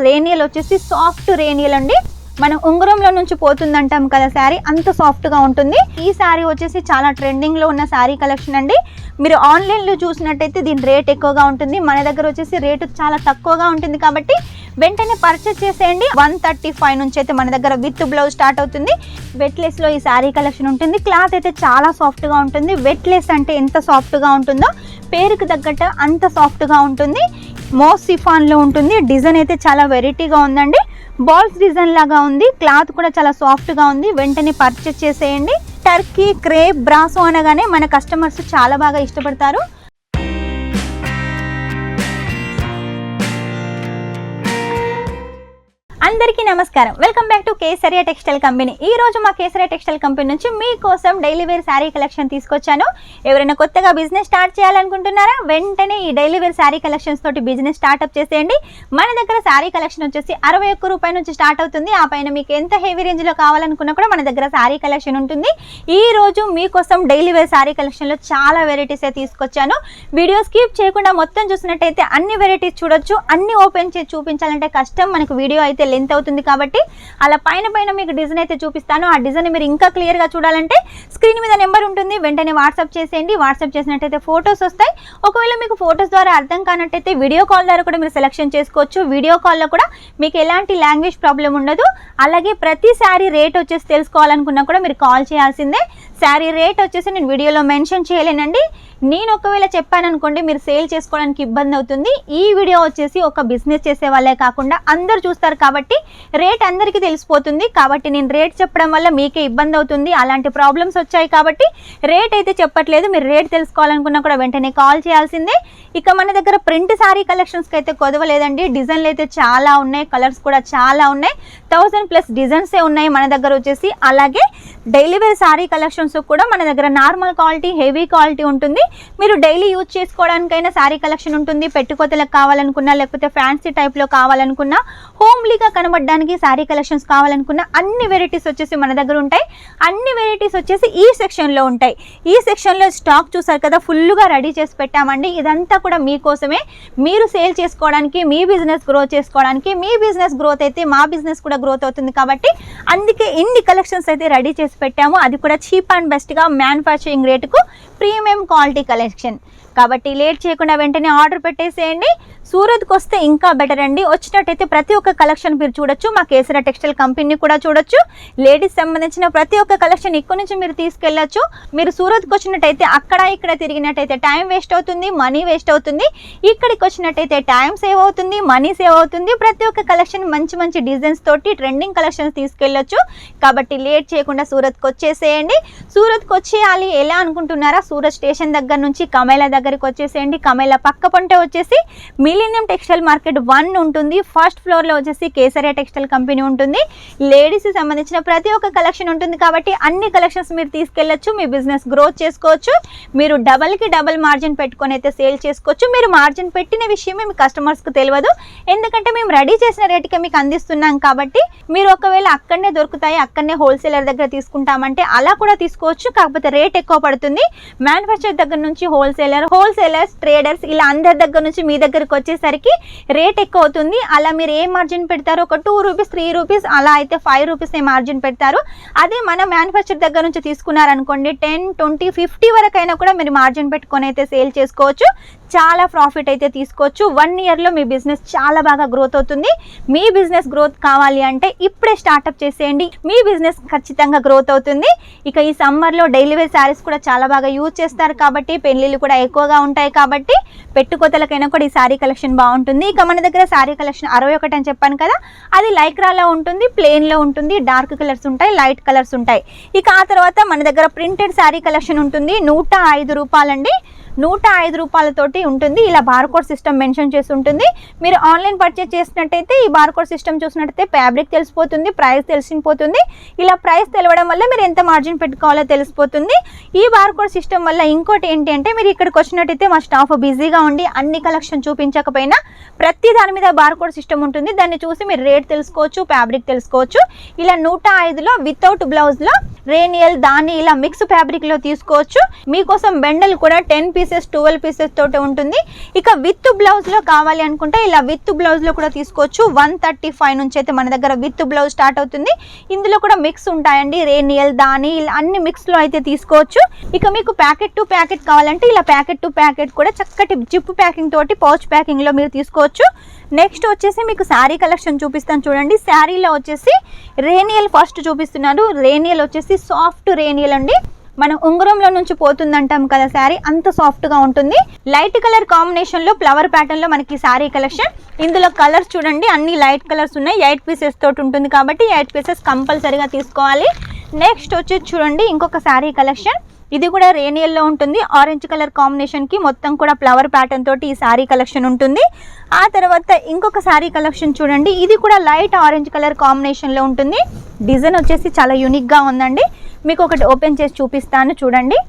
రేనియల్ వచ్చేసి సాఫ్ట్ రేనియల్ అండి. మనం ఉంగరంలో నుంచి పోతుంది అంటాం కదా శారీ, అంత సాఫ్ట్గా ఉంటుంది. ఈ శారీ వచ్చేసి చాలా ట్రెండింగ్లో ఉన్న శారీ కలెక్షన్ అండి. మీరు ఆన్లైన్లో చూసినట్టయితే దీని రేట్ ఎక్కువగా ఉంటుంది, మన దగ్గర వచ్చేసి రేటు చాలా తక్కువగా ఉంటుంది. కాబట్టి వెంటనే పర్చేస్ చేసేయండి. 135 నుంచి అయితే మన దగ్గర విత్ బ్లౌజ్ స్టార్ట్ అవుతుంది. వెట్లెస్లో ఈ శారీ కలెక్షన్ ఉంటుంది. క్లాత్ అయితే చాలా సాఫ్ట్గా ఉంటుంది. వెట్లెస్ అంటే ఎంత సాఫ్ట్గా ఉంటుందో పేరుకు తగ్గట్టు అంత సాఫ్ట్గా ఉంటుంది. మోస్ సిఫాన్లో ఉంటుంది. డిజైన్ అయితే చాలా వెరైటీగా ఉందండి. బాల్స్ డిజైన్ లాగా ఉంది. క్లాత్ కూడా చాలా సాఫ్ట్గా ఉంది. వెంటనే పర్చేస్ చేసేయండి. టర్కీ, క్రేప్, బ్రాసో అనగానే మన కస్టమర్స్ చాలా బాగా ఇష్టపడతారు. అందరికీ నమస్కారం, welcome back to Kesariya textile company. ఈ రోజు మా కేసరియా టెక్స్టైల్ కంపెనీ నుంచి మీకోసం డైలీ వేర్ శారీ కలెక్షన్ తీసుకొచ్చాను. ఎవరైనా కొత్తగా బిజినెస్ స్టార్ట్ చేయాలనుకుంటున్నారా, వెంటనే ఈ డైలీ వేర్ శారీ కలెక్షన్స్ తోటి బిజినెస్ స్టార్ట్అప్ చేసేయండి. మన దగ్గర శారీ కలెక్షన్ వచ్చేసి 61 రూపాయల నుంచి స్టార్ట్ అవుతుంది. ఆ పైన మీకు ఎంత హెవీ రేంజ్లో కావాలనుకున్నా కూడా మన దగ్గర శారీ కలెక్షన్ ఉంటుంది. ఈ రోజు మీకోసం డైలీ వేర్ శారీ కలెక్షన్లో చాలా వెరైటీసే తీసుకొచ్చాను. వీడియో స్కిప్ చేయకుండా మొత్తం చూసినట్టయితే అన్ని వెరైటీస్ చూడొచ్చు. అన్ని ఓపెన్ చేసి చూపించాలంటే కష్టం, మనకు వీడియో అయితే లెంత్ అవుతుంది. కాబట్టి అలా పైన మీకు డిజైన్ అయితే చూపిస్తాను. ఆ డిజైన్ మీరు ఇంకా క్లియర్గా చూడాలంటే స్క్రీన్ మీద నెంబర్ ఉంటుంది, వెంటనే వాట్సాప్ చేసేయండి. వాట్సాప్ చేసినట్టయితే ఫొటోస్ వస్తాయి. ఒకవేళ మీకు ఫొటోస్ ద్వారా అర్థం కానట్టయితే వీడియో కాల్ ద్వారా కూడా మీరు సెలెక్షన్ చేసుకోవచ్చు. వీడియో కాల్లో కూడా మీకు ఎలాంటి లాంగ్వేజ్ ప్రాబ్లం ఉండదు. అలాగే ప్రతి శారీ రేట్ వచ్చేసి తెలుసుకోవాలనుకున్నా కూడా మీరు కాల్ చేయాల్సిందే. శారీ రేట్ వచ్చేసి నేను వీడియోలో మెన్షన్ చేయలేనండి. నేను ఒకవేళ చెప్పాను అనుకోండి, మీరు సేల్ చేసుకోవడానికి ఇబ్బంది అవుతుంది. ఈ వీడియో వచ్చేసి ఒక బిజినెస్ చేసే వాళ్ళే కాకుండా అందరు చూస్తారు కాబట్టి రేట్ అందరికీ తెలిసిపోతుంది. కాబట్టి నేను రేట్ చెప్పడం వల్ల మీకే ఇబ్బంది అవుతుంది. అలాంటి ప్రాబ్లమ్స్ వచ్చాయి కాబట్టి రేట్ అయితే చెప్పట్లేదు. మీరు రేట్ తెలుసుకోవాలనుకున్నా కూడా వెంటనే కాల్ చేయాల్సిందే. ఇక మన దగ్గర ప్రింట్ శారీ కలెక్షన్స్కి అయితే కొదవలేదండి. డిజైన్లు అయితే చాలా ఉన్నాయి, కలర్స్ కూడా చాలా ఉన్నాయి. 1000+ డిజైన్సే ఉన్నాయి మన దగ్గర వచ్చేసి. అలాగే డైలీ వేర్ శారీ కలెక్షన్స్ కూడా మన దగ్గర నార్మల్ క్వాలిటీ, హెవీ క్వాలిటీ ఉంటుంది. మీరు డైలీ యూజ్ చేసుకోవడానికైనా శారీ కలెక్షన్ ఉంటుంది. పెట్టుకోతలకు కావాలనుకున్నా, లేకపోతే ఫ్యాన్సీ టైప్లో కావాలనుకున్నా, హోమ్లీగా కనబడడానికి శారీ కలెక్షన్స్ కావాలనుకున్నా అన్ని వెరైటీస్ వచ్చేసి మన దగ్గర ఉంటాయి. అన్ని వెరైటీస్ వచ్చేసి ఈ సెక్షన్లో ఉంటాయి. ఈ సెక్షన్లో స్టాక్ చూసారు కదా, ఫుల్గా రెడీ చేసి పెట్టామండి. ఇదంతా కూడా మీకోసమే, మీరు సేల్ చేసుకోవడానికి, మీ బిజినెస్ గ్రో చేసుకోవడానికి. మీ బిజినెస్ గ్రోత్ అయితే మా బిజినెస్ కూడా గ్రోత్ అవుతుంది. కాబట్టి అందుకే ఇన్ని కలెక్షన్స్ అయితే రెడీ చేసి పెట్టాము. అది కూడా చీప్ అండ్ బెస్ట్గా మ్యానుఫ్యాక్చరింగ్ రేటుకు ప్రీమియం క్వాలిటీ కలెక్షన్. కాబట్టి లేట్ చేయకుండా వెంటనే ఆర్డర్ పెట్టేసేయండి. సూరత్కి వస్తే ఇంకా బెటర్ అండి. వచ్చినట్టయితే ప్రతి ఒక్క కలెక్షన్ మీరు చూడొచ్చు. మా కేసరియా టెక్స్టైల్ కంపెనీ కూడా చూడొచ్చు. లేడీస్ సంబంధించిన ప్రతి ఒక్క కలెక్షన్ ఇక్కడ నుంచి మీరు తీసుకెళ్ళచ్చు. మీరు సూరత్కి వచ్చినట్టయితే అక్కడ ఇక్కడ తిరిగినట్టయితే టైం వేస్ట్ అవుతుంది, మనీ వేస్ట్ అవుతుంది. ఇక్కడికి వచ్చినట్టయితే టైం సేవ్ అవుతుంది, మనీ సేవ్ అవుతుంది. ప్రతి ఒక్క కలెక్షన్ మంచి మంచి డిజైన్స్ తోటి ట్రెండింగ్ కలెక్షన్స్ తీసుకెళ్ళొచ్చు. కాబట్టి లేట్ చేయకుండా సూరత్కి వచ్చేసేయండి. సూరత్కి వచ్చేయాలి ఎలా అనుకుంటున్నారా, సూరత్ స్టేషన్ దగ్గర నుంచి కమేలా దగ్గరికి వచ్చేసేయండి. కమేలా పక్క పంటే వచ్చేసి మిలీనియం టెక్స్టైల్ మార్కెట్ 1 ఉంటుంది. ఫస్ట్ ఫ్లోర్లో వచ్చేసి కేసరియా టెక్స్టైల్ కంపెనీ ఉంటుంది. లేడీస్కి సంబంధించిన ప్రతి ఒక్క కలెక్షన్ ఉంటుంది. కాబట్టి అన్ని కలెక్షన్స్ మీరు తీసుకెళ్ళచ్చు. మీ బిజినెస్ గ్రోత్ చేసుకోవచ్చు. మీరు డబల్కి డబల్ మార్జిన్ పెట్టుకొని అయితే సేల్ చేసుకోవచ్చు. మీరు మార్జిన్ పెట్టిన విషయమే మీ కస్టమర్స్కి తెలియదు, ఎందుకంటే మేము రెడీ చేసిన రేటుకే మీకు అందిస్తున్నాం. కాబట్టి మీరు ఒకవేళ అక్కడనే దొరుకుతాయి, అక్కడనే హోల్సేలర్ దగ్గర తీసుకుంటామంటే అలా కూడా తీసుకోవచ్చు. కాకపోతే రేట్ ఎక్కువ పడుతుంది. మ్యానుఫ్యాక్చర్ దగ్గర నుంచి హోల్సేలర్స్, ట్రేడర్స్ ఇలా అందరి దగ్గర నుంచి మీ దగ్గరకు వచ్చేసరికి రేట్ ఎక్కువ అవుతుంది. అలా మీరు ఏ మార్జిన్ పెడతారో, ఒక 2 రూపీస్ 3 రూపీస్ అలా అయితే 5 రూపీస్ మార్జిన్ పెడతారు. అదే మన మ్యానుఫ్యాక్చర్ దగ్గర నుంచి తీసుకున్నారనుకోండి 10, 20, 50 వరకైనా కూడా మీరు మార్జిన్ పెట్టుకొని అయితే సేల్ చేసుకోవచ్చు. చాలా ప్రాఫిట్ అయితే తీసుకోవచ్చు. 1 ఇయర్లో మీ బిజినెస్ చాలా బాగా గ్రోత్ అవుతుంది. మీ బిజినెస్ గ్రోత్ కావాలి అంటే ఇప్పుడే స్టార్ట్అప్ చేసేయండి. మీ బిజినెస్ ఖచ్చితంగా గ్రోత్ అవుతుంది. ఇక ఈ సమ్మర్లో డైలీ వేర్ శారీస్ కూడా చాలా బాగా యూజ్ చేస్తారు. కాబట్టి పెళ్ళిళ్ళు కూడా ఎక్కువగా ఉంటాయి. కాబట్టి పెట్టుకోతలకైనా కూడా ఈ శారీ కలెక్షన్ బాగుంటుంది. ఇక మన దగ్గర శారీ కలెక్షన్ 61 అని చెప్పాను కదా, అది లైక్రాలో ఉంటుంది, ప్లెయిన్లో ఉంటుంది, డార్క్ కలర్స్ ఉంటాయి, లైట్ కలర్స్ ఉంటాయి. ఇక ఆ తర్వాత మన దగ్గర ప్రింటెడ్ శారీ కలెక్షన్ ఉంటుంది. 105 రూపాయలండి. 105 రూపాయలతోటి ఉంటుంది. ఇలా బార్కోడ్ సిస్టమ్ మెన్షన్ చేసి ఉంటుంది. మీరు ఆన్లైన్ పర్చేస్ చేసినట్టయితే ఈ బార్కోడ్ సిస్టమ్ చూసినట్టయితే ఫ్యాబ్రిక్ తెలిసిపోతుంది, ప్రైస్ తెలిసిపోతుంది. ఇలా ప్రైస్ తెలవడం వల్ల మీరు ఎంత మార్జిన్ పెట్టుకోవాలో తెలిసిపోతుంది. ఈ బార్కోడ్ సిస్టమ్ వల్ల ఇంకోటి ఏంటి అంటే, మీరు ఇక్కడికి వచ్చినట్టయితే మా స్టాఫ్ బిజీగా ఉండి అన్ని కలెక్షన్ చూపించకపోయినా ప్రతి దాని మీద బార్కోడ్ సిస్టమ్ ఉంటుంది. దాన్ని చూసి మీరు రేట్ తెలుసుకోవచ్చు, ఫ్యాబ్రిక్ తెలుసుకోవచ్చు. ఇలా 105లో వితౌట్ బ్లౌజ్లో రేనియల్, దాని ఇలా మిక్స్ ఫ్యాబ్రిక్లో తీసుకోవచ్చు. మీకోసం బెండల్ కూడా 10 పీసెస్ 12 పీసెస్ తోటి ఉంటుంది. ఇక విత్ బ్లౌజ్లో కావాలి అనుకుంటే ఇలా విత్ బ్లౌజ్లో కూడా తీసుకోవచ్చు. 135 నుంచి అయితే మన దగ్గర విత్ బ్లౌజ్ స్టార్ట్ అవుతుంది. ఇందులో కూడా మిక్స్ ఉంటాయండి, రేనియల్, దాని ఇలా అన్ని మిక్స్లో అయితే తీసుకోవచ్చు. ఇక మీకు ప్యాకెట్ టు ప్యాకెట్ కావాలంటే ఇలా ప్యాకెట్ టు ప్యాకెట్ కూడా చక్కటి జిప్ ప్యాకింగ్ తోటి పౌచ్ ప్యాకింగ్లో మీరు తీసుకోవచ్చు. నెక్స్ట్ వచ్చేసి మీకు శారీ కలెక్షన్ చూపిస్తాను చూడండి. శారీలో వచ్చేసి రేనియల్ ఫస్ట్ చూపిస్తున్నారు. రేనియల్ వచ్చేసి సాఫ్ట్ రేనియల్ అండి. మనం ఉంగరంలో నుంచి పోతుందంటాం కదా శారీ, అంత సాఫ్ట్గా ఉంటుంది. లైట్ కలర్ కాంబినేషన్లో ఫ్లవర్ ప్యాటర్న్లో మనకి శారీ కలెక్షన్. ఇందులో కలర్స్ చూడండి, అన్ని లైట్ కలర్స్ ఉన్నాయి. 8 పీసెస్ తోటి ఉంటుంది కాబట్టి 8 పీసెస్ కంపల్సరీగా తీసుకోవాలి. నెక్స్ట్ వచ్చేసి చూడండి ఇంకొక శారీ కలెక్షన్. ఇది కూడా రేనియల్లో ఉంటుంది. ఆరెంజ్ కలర్ కాంబినేషన్కి మొత్తం కూడా ఫ్లవర్ ప్యాటర్న్ తోటి ఈ శారీ కలెక్షన్ ఉంటుంది. ఆ తర్వాత ఇంకొక శారీ కలెక్షన్ చూడండి. ఇది కూడా లైట్ ఆరెంజ్ కలర్ కాంబినేషన్లో ఉంటుంది. డిజైన్ వచ్చేసి చాలా యూనిక్గా ఉందండి. మీకు ఒకటి ఓపెన్ చేసి చూపిస్తాను చూడండి.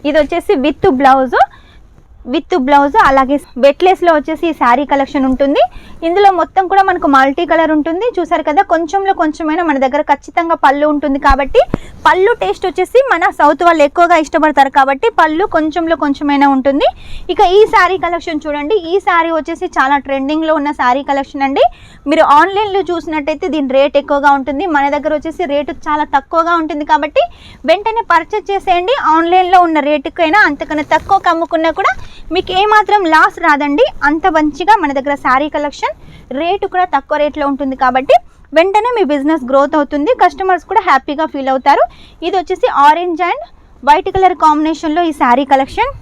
ఇది వచ్చేసి విత్ బ్లౌజ్ అలాగే వెట్లెస్లో వచ్చేసి ఈ శారీ కలెక్షన్ ఉంటుంది. ఇందులో మొత్తం కూడా మనకు మల్టీ కలర్ ఉంటుంది. చూసారు కదా, కొంచెంలో కొంచెమైనా మన దగ్గర ఖచ్చితంగా పళ్ళు ఉంటుంది కాబట్టి పళ్ళు టేస్ట్ వచ్చేసి మన సౌత్ వాళ్ళు ఎక్కువగా ఇష్టపడతారు కాబట్టి పళ్ళు కొంచెంలో కొంచెమైనా ఉంటుంది. ఇక ఈ శారీ కలెక్షన్ చూడండి. ఈ శారీ వచ్చేసి చాలా ట్రెండింగ్లో ఉన్న శారీ కలెక్షన్ అండి. మీరు ఆన్లైన్లో చూసినట్టయితే దీని రేట్ ఎక్కువగా ఉంటుంది. మన దగ్గర వచ్చేసి రేటు చాలా తక్కువగా ఉంటుంది కాబట్టి వెంటనే పర్చేజ్ చేసేయండి. ఆన్లైన్లో ఉన్న రేటుకైనా అంతకన్నా తక్కువ అమ్ముకున్నా కూడా మీకు ఏమాత్రం లాస్ రాదండి. అంత మంచిగా మన దగ్గర శారీ కలెక్షన్ రేటు కూడా తక్కువ రేట్లో ఉంటుంది కాబట్టి వెంటనే మీ బిజినెస్ గ్రోత్ అవుతుంది. కస్టమర్స్ కూడా హ్యాపీగా ఫీల్ అవుతారు. ఇది వచ్చేసి ఆరెంజ్ అండ్ వైట్ కలర్ కాంబినేషన్లో ఈ శారీ కలెక్షన్.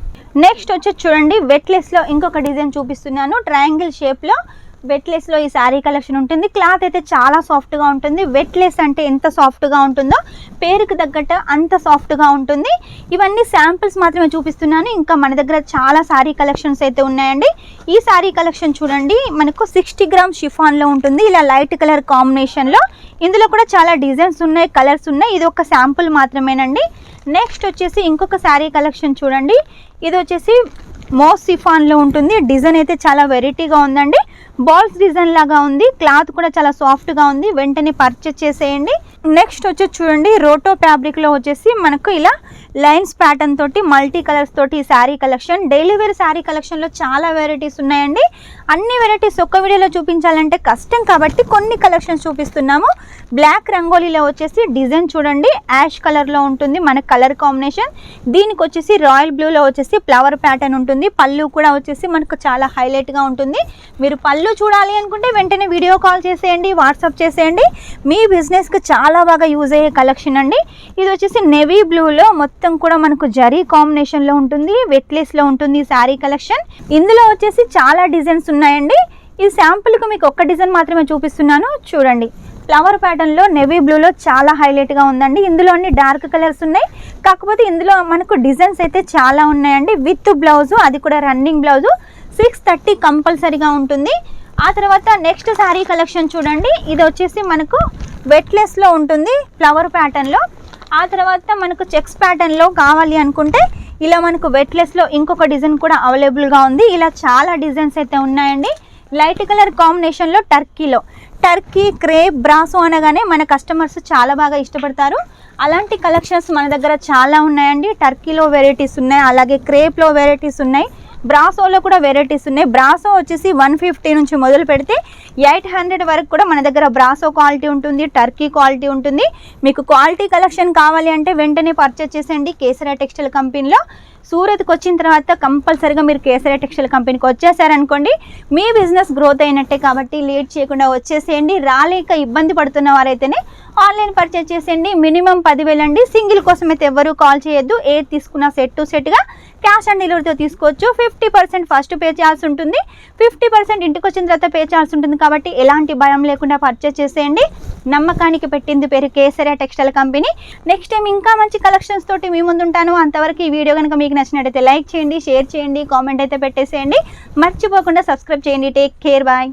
నెక్స్ట్ వచ్చి చూడండి వెట్లెస్లో ఇంకొక డిజైన్ చూపిస్తున్నాను. ట్రయాంగిల్ షేప్లో వెట్లెస్లో ఈ శారీ కలెక్షన్ ఉంటుంది. క్లాత్ అయితే చాలా సాఫ్ట్గా ఉంటుంది. వెట్లెస్ అంటే ఎంత సాఫ్ట్గా ఉంటుందో పేరుకు తగ్గట్టు అంత సాఫ్ట్గా ఉంటుంది. ఇవన్నీ శాంపిల్స్ మాత్రమే చూపిస్తున్నాను. ఇంకా మన దగ్గర చాలా శారీ కలెక్షన్స్ అయితే ఉన్నాయండి. ఈ శారీ కలెక్షన్ చూడండి మనకు 60 గ్రామ్స్ షిఫాన్లో ఉంటుంది. ఇలా లైట్ కలర్ కాంబినేషన్లో ఇందులో కూడా చాలా డిజైన్స్ ఉన్నాయి, కలర్స్ ఉన్నాయి. ఇది ఒక శాంపుల్ మాత్రమేనండి. నెక్స్ట్ వచ్చేసి ఇంకొక శారీ కలెక్షన్ చూడండి. ఇది వచ్చేసి మోస్ షిఫాన్లో ఉంటుంది. డిజైన్ అయితే చాలా వెరైటీగా ఉందండి. బాల్స్ డిజైన్ లాగా ఉంది. క్లాత్ కూడా చాలా సాఫ్ట్గా ఉంది. వెంటనే పర్చేస్ చేసేయండి. నెక్స్ట్ వచ్చేసి చూడండి రోటో ఫ్యాబ్రిక్లో వచ్చేసి మనకు ఇలా లైన్స్ ప్యాటర్న్ తోటి మల్టీ కలర్స్ తోటి sari collection. Daily wear sari కలెక్షన్లో చాలా వెరైటీస్ ఉన్నాయండి. అన్ని వెరైటీస్ ఒక్క వీడియోలో చూపించాలంటే కష్టం కాబట్టి కొన్ని కలెక్షన్స్ చూపిస్తున్నాము. బ్లాక్ రంగోలీలో వచ్చేసి డిజైన్ చూడండి యాష్ కలర్లో ఉంటుంది మన కలర్ కాంబినేషన్. దీనికి వచ్చేసి రాయల్ బ్లూలో వచ్చేసి ఫ్లవర్ ప్యాటర్న్ ఉంటుంది. పళ్ళు కూడా వచ్చేసి మనకు చాలా హైలైట్గా ఉంటుంది. మీరు పళ్ళు చూడాలి అనుకుంటే వెంటనే వీడియో కాల్ చేసేయండి, వాట్సాప్ చేసేయండి. మీ బిజినెస్కి చాలా బాగా యూజ్ అయ్యే కలెక్షన్ అండి. ఇది వచ్చేసి నెవీ బ్లూలో మొత్తం కూడా మనకు జరీ కాంబినేషన్లో ఉంటుంది. వెట్లెస్లో ఉంటుంది ఈ శారీ కలెక్షన్. ఇందులో వచ్చేసి చాలా డిజైన్స్ ఉన్నాయండి. ఈ శాంపుల్కి మీకు ఒక్క డిజైన్ మాత్రమే చూపిస్తున్నాను చూడండి. ఫ్లవర్ ప్యాటర్న్లో నెవీ బ్లూలో చాలా హైలైట్గా ఉందండి. ఇందులో అన్ని డార్క్ కలర్స్ ఉన్నాయి. కాకపోతే ఇందులో మనకు డిజైన్స్ అయితే చాలా ఉన్నాయండి. విత్ బ్లౌజు, అది కూడా రన్నింగ్ బ్లౌజు 630 కంపల్సరీగా ఉంటుంది. ఆ తర్వాత నెక్స్ట్ శారీ కలెక్షన్ చూడండి. ఇది వచ్చేసి మనకు వెట్లెస్లో ఉంటుంది ఫ్లవర్ ప్యాటర్న్లో. ఆ తర్వాత మనకు చెక్స్ ప్యాటర్న్లో కావాలి అనుకుంటే ఇలా మనకు వెట్లెస్లో ఇంకొక డిజైన్ కూడా అవైలబుల్గా ఉంది. ఇలా చాలా డిజైన్స్ అయితే ఉన్నాయండి. లైట్ కలర్ కాంబినేషన్లో టర్కీ క్రేప్ బ్రాసో అనగానే మన కస్టమర్స్ చాలా బాగా ఇష్టపడతారు. అలాంటి కలెక్షన్స్ మన దగ్గర చాలా ఉన్నాయండి. టర్కీలో వెరైటీస్ ఉన్నాయి, అలాగే క్రేప్లో వెరైటీస్ ఉన్నాయి, బ్రాసోలో కూడా వెరైటీస్ ఉన్నాయి. బ్రాసో వచ్చేసి 150 నుంచి మొదలు పెడితే 800 వరకు కూడా మన దగ్గర బ్రాసో క్వాలిటీ ఉంటుంది, టర్కీ క్వాలిటీ ఉంటుంది. మీకు క్వాలిటీ కలెక్షన్ కావాలి అంటే వెంటనే పర్చేస్ చేసేయండి కేసరియా టెక్స్టైల్ కంపెనీలో. సూరత్కి వచ్చిన తర్వాత కంపల్సరీగా మీరు కేసరియా టెక్స్టైల్ కంపెనీకి వచ్చేసారనుకోండి మీ బిజినెస్ గ్రోత్ అయినట్టే. కాబట్టి లేట్ చేయకుండా వచ్చేసేయండి. రాలేక ఇబ్బంది పడుతున్న వారైతేనే ఆన్లైన్ పర్చేస్ చేసేయండి. మినిమం 10,000 అండి. సింగిల్ కోసం అయితే ఎవరు కాల్ చేయొద్దు. ఏది తీసుకున్నా సెట్ టు సెట్గా క్యాష్ ఆన్ డెలివరీతో తీసుకోవచ్చు. 50% ఫస్ట్ పే చేయాల్సి ఉంటుంది, 50% ఇంటికి వచ్చిన తర్వాత పే చేయాల్సి ఉంటుంది. కాబట్టి ఎలాంటి భయం లేకుండా పర్చేస్ చేసేయండి. నమ్మకానికి పెట్టింది పేరు Kesariya textile company. Next time ఇంకా మంచి కలెక్షన్స్ తోటి మీ ముందు ఉంటాను. అంతవరకు ఈ వీడియో కనుక మీకు నచ్చినట్టయితే లైక్ చేయండి, షేర్ చేయండి, కామెంట్ అయితే పెట్టేసేయండి. మర్చిపోకుండా సబ్స్క్రైబ్ చేయండి. Take care, bye.